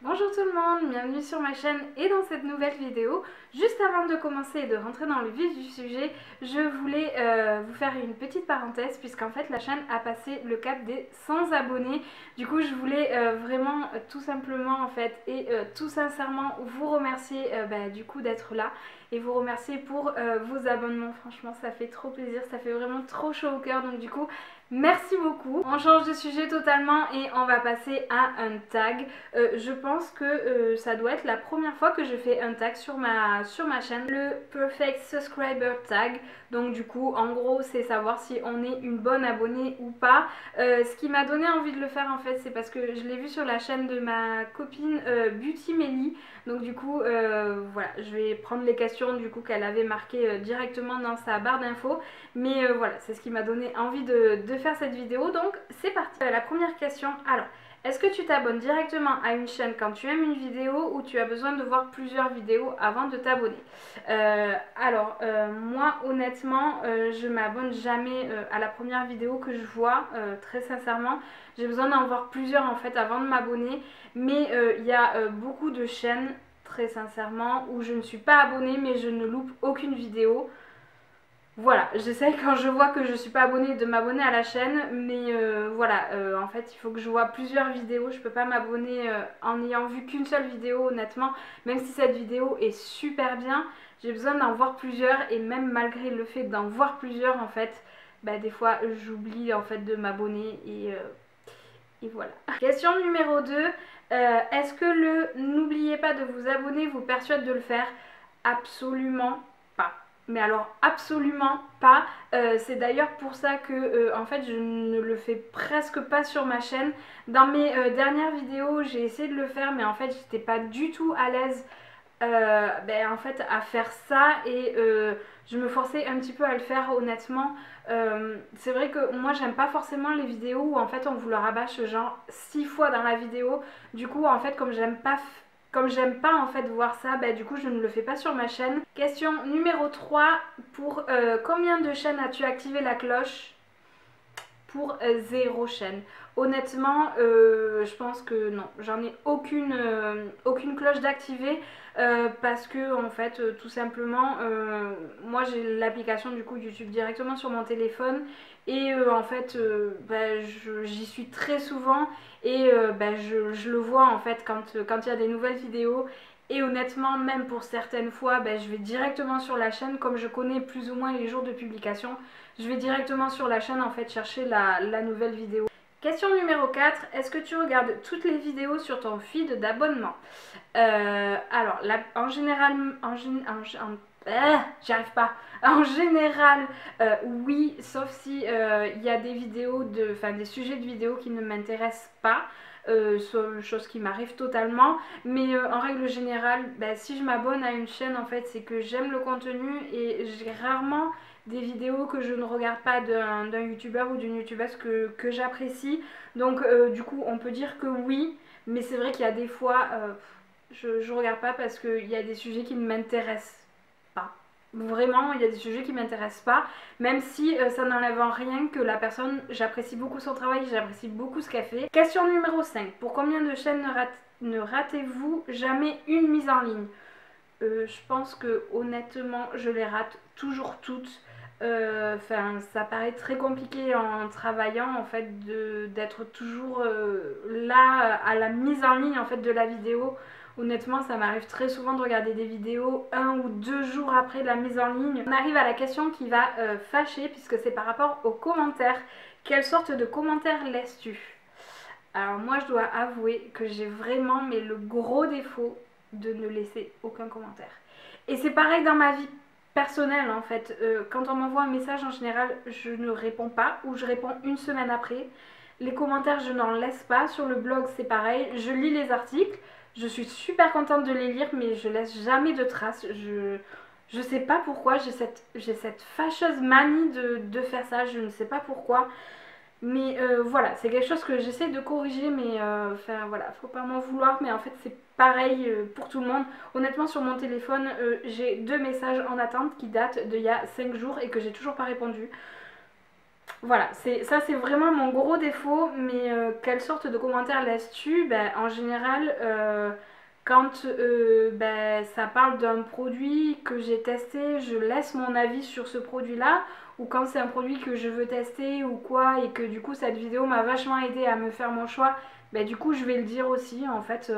Bonjour tout le monde, bienvenue sur ma chaîne et dans cette nouvelle vidéo. Juste avant de commencer et de rentrer dans le vif du sujet, je voulais vous faire une petite parenthèse puisqu'en fait la chaîne a passé le cap des 100 abonnés. Du coup je voulais vraiment tout simplement en fait et tout sincèrement vous remercier du coup d'être là et vous remercier pour vos abonnements. Franchement ça fait trop plaisir, ça fait vraiment trop chaud au cœur, donc du coup merci beaucoup. On change de sujet totalement et on va passer à un tag. Je pense que ça doit être la première fois que je fais un tag sur ma chaîne, le Perfect Subscriber Tag. Donc du coup en gros c'est savoir si on est une bonne abonnée ou pas. Ce qui m'a donné envie de le faire en fait, c'est parce que je l'ai vu sur la chaîne de ma copine Beauty Melly. Donc du coup voilà, je vais prendre les questions du coup qu'elle avait marquées directement dans sa barre d'infos. Mais voilà, c'est ce qui m'a donné envie de faire cette vidéo. Donc c'est parti. La première question, alors est-ce que tu t'abonnes directement à une chaîne quand tu aimes une vidéo ou tu as besoin de voir plusieurs vidéos avant de t'abonner? Moi honnêtement je m'abonne jamais à la première vidéo que je vois, très sincèrement. J'ai besoin d'en voir plusieurs en fait avant de m'abonner. Mais il y a beaucoup de chaînes, très sincèrement, où je ne suis pas abonnée mais je ne loupe aucune vidéo. Voilà, j'essaye quand je vois que je suis pas abonnée de m'abonner à la chaîne, mais en fait il faut que je vois plusieurs vidéos. Je peux pas m'abonner en n'ayant vu qu'une seule vidéo honnêtement, même si cette vidéo est super bien, j'ai besoin d'en voir plusieurs. Et même malgré le fait d'en voir plusieurs en fait, des fois j'oublie en fait de m'abonner et voilà. Question numéro 2, est-ce que le n'oubliez pas de vous abonner vous persuade de le faire? Absolument pas. Mais alors absolument pas. C'est d'ailleurs pour ça que en fait je ne le fais presque pas sur ma chaîne. Dans mes dernières vidéos j'ai essayé de le faire, mais en fait j'étais pas du tout à l'aise en fait à faire ça. Et je me forçais un petit peu à le faire honnêtement. C'est vrai que moi j'aime pas forcément les vidéos où en fait on vous le rabâche genre 6 fois dans la vidéo. Du coup en fait comme j'aime pas en fait voir ça, du coup je ne le fais pas sur ma chaîne. Question numéro 3, pour combien de chaînes as-tu activé la cloche? Pour 0 chaîne. Honnêtement, je pense que non, j'en ai aucune cloche d'activer parce que en fait, tout simplement, moi j'ai l'application du coup YouTube directement sur mon téléphone et en fait, j'y suis très souvent et je le vois en fait quand il y a des nouvelles vidéos. Et honnêtement, même pour certaines fois, je vais directement sur la chaîne, comme je connais plus ou moins les jours de publication, je vais directement sur la chaîne en fait chercher la nouvelle vidéo. Question numéro 4, est-ce que tu regardes toutes les vidéos sur ton feed d'abonnement? En général, j'y arrive pas. En général, oui, sauf si il y a des vidéos, des sujets de vidéos qui ne m'intéressent pas. Chose qui m'arrive totalement, mais en règle générale, si je m'abonne à une chaîne en fait c'est que j'aime le contenu et j'ai rarement des vidéos que je ne regarde pas d'un youtubeur ou d'une youtubeuse que j'apprécie. Donc du coup on peut dire que oui, mais c'est vrai qu'il y a des fois je regarde pas parce qu'il y a des sujets qui ne m'intéressent pas. Vraiment, il y a des sujets qui ne m'intéressent pas, même si ça n'enlève en rien que la personne, j'apprécie beaucoup son travail, j'apprécie beaucoup ce qu'elle fait. Question numéro 5, pour combien de chaînes ne ratez-vous jamais une mise en ligne? Je pense que honnêtement, je les rate toujours toutes. Ça paraît très compliqué en travaillant en fait d'être toujours là à la mise en ligne en fait de la vidéo. Honnêtement, ça m'arrive très souvent de regarder des vidéos 1 ou 2 jours après la mise en ligne. On arrive à la question qui va fâcher puisque c'est par rapport aux commentaires. Quelle sorte de commentaires laisses-tu? Alors moi je dois avouer que j'ai vraiment le gros défaut de ne laisser aucun commentaire. Et c'est pareil dans ma vie personnelle en fait. Quand on m'envoie un message en général je ne réponds pas ou je réponds une semaine après. Les commentaires je n'en laisse pas. Sur le blog c'est pareil. Je lis les articles. Je suis super contente de les lire mais je laisse jamais de traces. Je sais pas pourquoi. J'ai cette fâcheuse manie de faire ça. Je ne sais pas pourquoi. Mais voilà, c'est quelque chose que j'essaie de corriger, mais voilà, faut pas m'en vouloir, mais en fait c'est pareil pour tout le monde. Honnêtement sur mon téléphone, j'ai 2 messages en attente qui datent d'il y a 5 jours et que j'ai toujours pas répondu. Voilà, ça c'est vraiment mon gros défaut, mais quelle sorte de commentaires laisses-tu? Ben, en général, quand ben, ça parle d'un produit que j'ai testé, je laisse mon avis sur ce produit-là, ou quand c'est un produit que je veux tester ou quoi, et que du coup cette vidéo m'a vachement aidé à me faire mon choix, ben, du coup je vais le dire aussi en fait.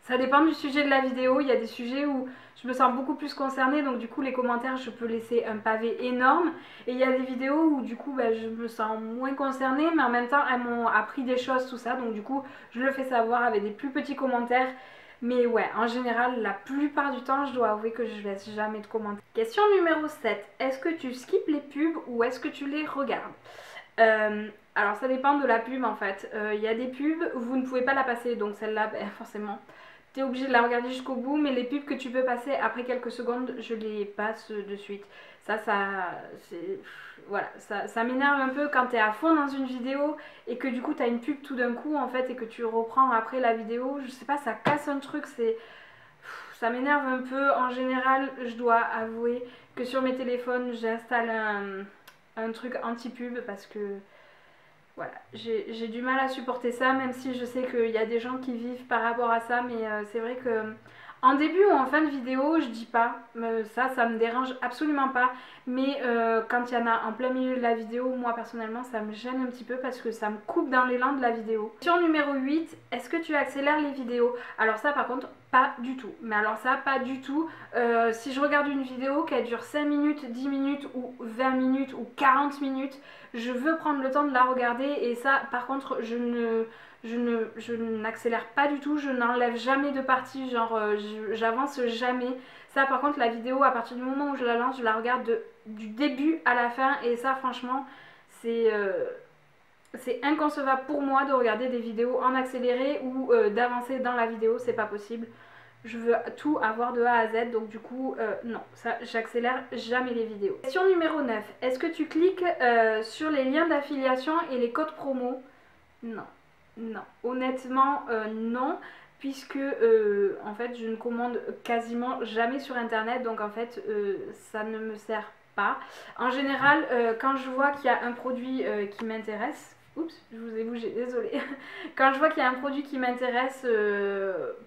Ça dépend du sujet de la vidéo, il y a des sujets où je me sens beaucoup plus concernée, donc du coup les commentaires je peux laisser un pavé énorme, et il y a des vidéos où du coup bah, je me sens moins concernée, mais en même temps elles m'ont appris des choses, tout ça, donc du coup je le fais savoir avec des plus petits commentaires. Mais ouais, en général, la plupart du temps, je dois avouer que je laisse jamais de commentaires. Question numéro 7. Est-ce que tu skippes les pubs ou est-ce que tu les regardes? Alors ça dépend de la pub en fait. Il y a des pubs, vous ne pouvez pas la passer, donc celle-là, ben, forcément, t'es obligé de la regarder jusqu'au bout, mais les pubs que tu peux passer après quelques secondes, je les passe de suite. C'est... Voilà, ça m'énerve un peu quand t'es à fond dans une vidéo et que du coup t'as une pub tout d'un coup en fait et que tu reprends après la vidéo. Je sais pas, ça casse un truc, ça m'énerve un peu. En général, je dois avouer que sur mes téléphones, j'installe un truc anti-pub parce que voilà, j'ai du mal à supporter ça, même si je sais qu'il y a des gens qui vivent par rapport à ça, mais c'est vrai que en début ou en fin de vidéo, je dis pas, ça me dérange absolument pas, mais quand il y en a en plein milieu de la vidéo, moi personnellement, ça me gêne un petit peu parce que ça me coupe dans l'élan de la vidéo. Question numéro 8, est-ce que tu accélères les vidéos? Alors ça par contre, pas du tout, mais alors ça, pas du tout. Si je regarde une vidéo qui dure 5 minutes, 10 minutes ou 20 minutes ou 40 minutes, je veux prendre le temps de la regarder et ça par contre je n'accélère pas du tout, je n'enlève jamais de partie, genre j'avance jamais. Ça par contre la vidéo à partir du moment où je la lance, je la regarde du début à la fin et ça franchement c'est inconcevable pour moi de regarder des vidéos en accéléré ou d'avancer dans la vidéo, c'est pas possible. Je veux tout avoir de A à Z, donc du coup, non, ça, j'accélère jamais les vidéos. Question numéro 9. Est-ce que tu cliques sur les liens d'affiliation et les codes promo? Non, non. Honnêtement, non, puisque en fait, je ne commande quasiment jamais sur Internet, donc en fait, ça ne me sert pas. En général, quand je vois qu'il y a un produit qui m'intéresse, oups, je vous ai bougé, désolée. Quand je vois qu'il y a un produit qui m'intéresse,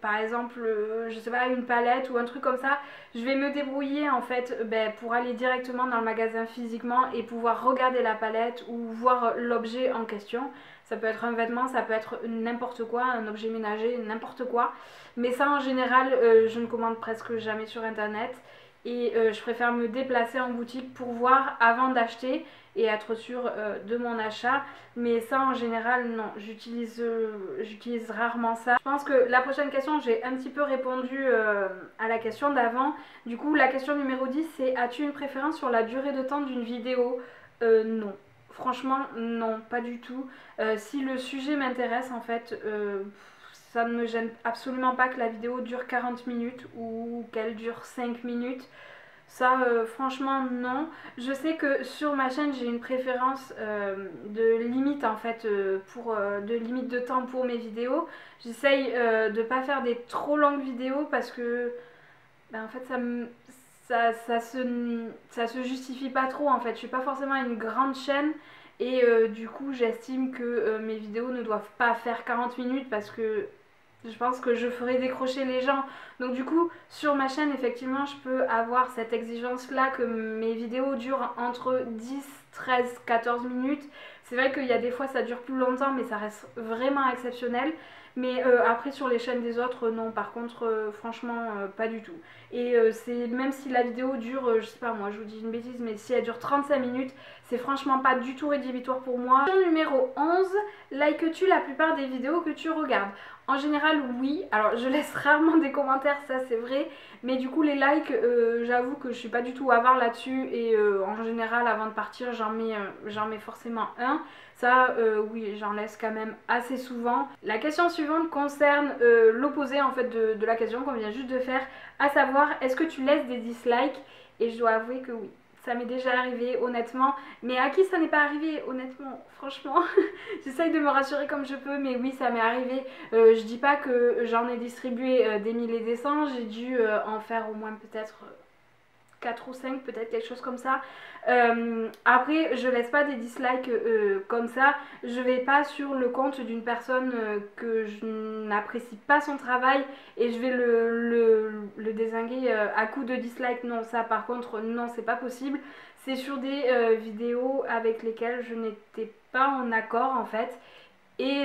par exemple, je sais pas, une palette ou un truc comme ça, je vais me débrouiller en fait ben, pour aller directement dans le magasin physiquement et pouvoir regarder la palette ou voir l'objet en question. Ça peut être un vêtement, ça peut être n'importe quoi, un objet ménager, n'importe quoi. Mais ça en général, je ne commande presque jamais sur internet. Et je préfère me déplacer en boutique pour voir avant d'acheter et être sûre de mon achat. Mais ça en général non, j'utilise rarement ça. Je pense que la prochaine question, j'ai un petit peu répondu à la question d'avant. Du coup la question numéro 10 c'est: as-tu une préférence sur la durée de temps d'une vidéo? Non. Franchement non, pas du tout. Si le sujet m'intéresse en fait, ça ne me gêne absolument pas que la vidéo dure 40 minutes ou qu'elle dure 5 minutes. Ça, franchement, non. Je sais que sur ma chaîne, j'ai une préférence de limite en fait, de limite de temps pour mes vidéos. J'essaye de pas faire des trop longues vidéos parce que, ben, en fait, ça se justifie pas trop en fait. Je suis pas forcément une grande chaîne et du coup, j'estime que mes vidéos ne doivent pas faire 40 minutes parce que je pense que je ferai décrocher les gens. Donc du coup, sur ma chaîne, effectivement, je peux avoir cette exigence-là que mes vidéos durent entre 10, 13, 14 minutes. C'est vrai qu'il y a des fois, ça dure plus longtemps, mais ça reste vraiment exceptionnel. Mais après, sur les chaînes des autres, non. Par contre, franchement, pas du tout. Et c'est même si la vidéo dure, je sais pas moi, je vous dis une bêtise, mais si elle dure 35 minutes, c'est franchement pas du tout rédhibitoire pour moi. Question numéro 11, likes-tu la plupart des vidéos que tu regardes? En général, oui. Alors, je laisse rarement des commentaires, ça c'est vrai. Mais du coup, les likes, j'avoue que je suis pas du tout avare là-dessus. Et en général, avant de partir, j'en mets forcément un. Ça, oui, j'en laisse quand même assez souvent. La question suivante concerne l'opposé en fait de la question qu'on vient juste de faire. À savoir, est-ce que tu laisses des dislikes? Et je dois avouer que oui. Ça m'est déjà arrivé, honnêtement. Mais à qui ça n'est pas arrivé, honnêtement? Franchement, j'essaye de me rassurer comme je peux, mais oui, ça m'est arrivé. Je dis pas que j'en ai distribué des milliers et des cents, j'ai dû en faire au moins peut-être 4 ou 5 peut-être, quelque chose comme ça. Après je laisse pas des dislikes comme ça, je vais pas sur le compte d'une personne que je n'apprécie pas son travail et je vais le dézinguer à coup de dislikes. Non, ça par contre non, c'est pas possible. C'est sur des vidéos avec lesquelles je n'étais pas en accord en fait. Et,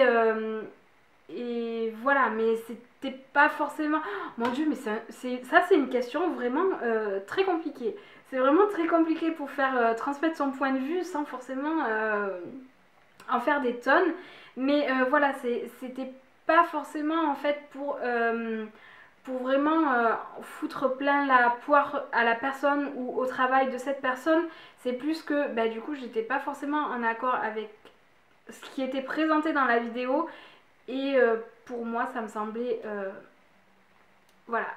et voilà, mais c'était pas forcément... Mon Dieu, mais ça c'est une question vraiment très compliquée. C'est vraiment très compliqué pour faire transmettre son point de vue sans forcément en faire des tonnes. Mais voilà, c'était pas forcément en fait pour vraiment foutre plein la poire à la personne ou au travail de cette personne. C'est plus que bah, du coup j'étais pas forcément en accord avec ce qui était présenté dans la vidéo et pour moi ça me semblait voilà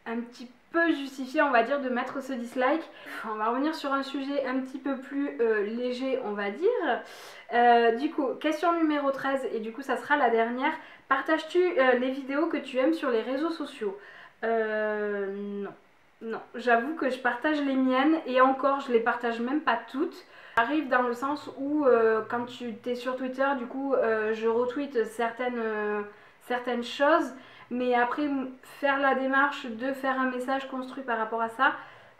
un petit peu justifié on va dire de mettre ce dislike. On va revenir sur un sujet un petit peu plus léger on va dire. Du coup question numéro 13 et du coup ça sera la dernière. Partages-tu les vidéos que tu aimes sur les réseaux sociaux? Non. Non, j'avoue que je partage les miennes et encore je les partage même pas toutes. Ça arrive dans le sens où quand tu es sur Twitter, du coup je retweet certaines choses, mais après faire la démarche de faire un message construit par rapport à ça,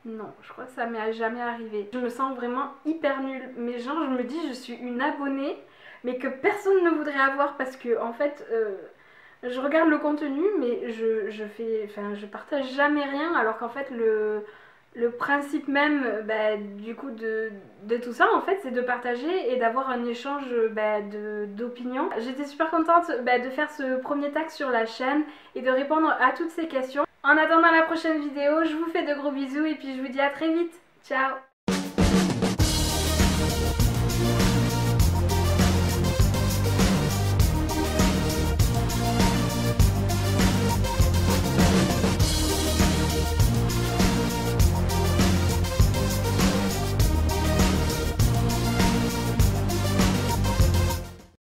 non, je crois que ça m'est jamais arrivé. Je me sens vraiment hyper nulle, mais genre je me dis je suis une abonnée, mais que personne ne voudrait avoir parce que en fait... je regarde le contenu, mais je partage jamais rien, alors qu'en fait le principe même bah, du coup de tout ça en fait c'est de partager et d'avoir un échange bah, d'opinions. J'étais super contente bah, de faire ce premier tag sur la chaîne et de répondre à toutes ces questions. En attendant la prochaine vidéo, je vous fais de gros bisous et puis je vous dis à très vite. Ciao!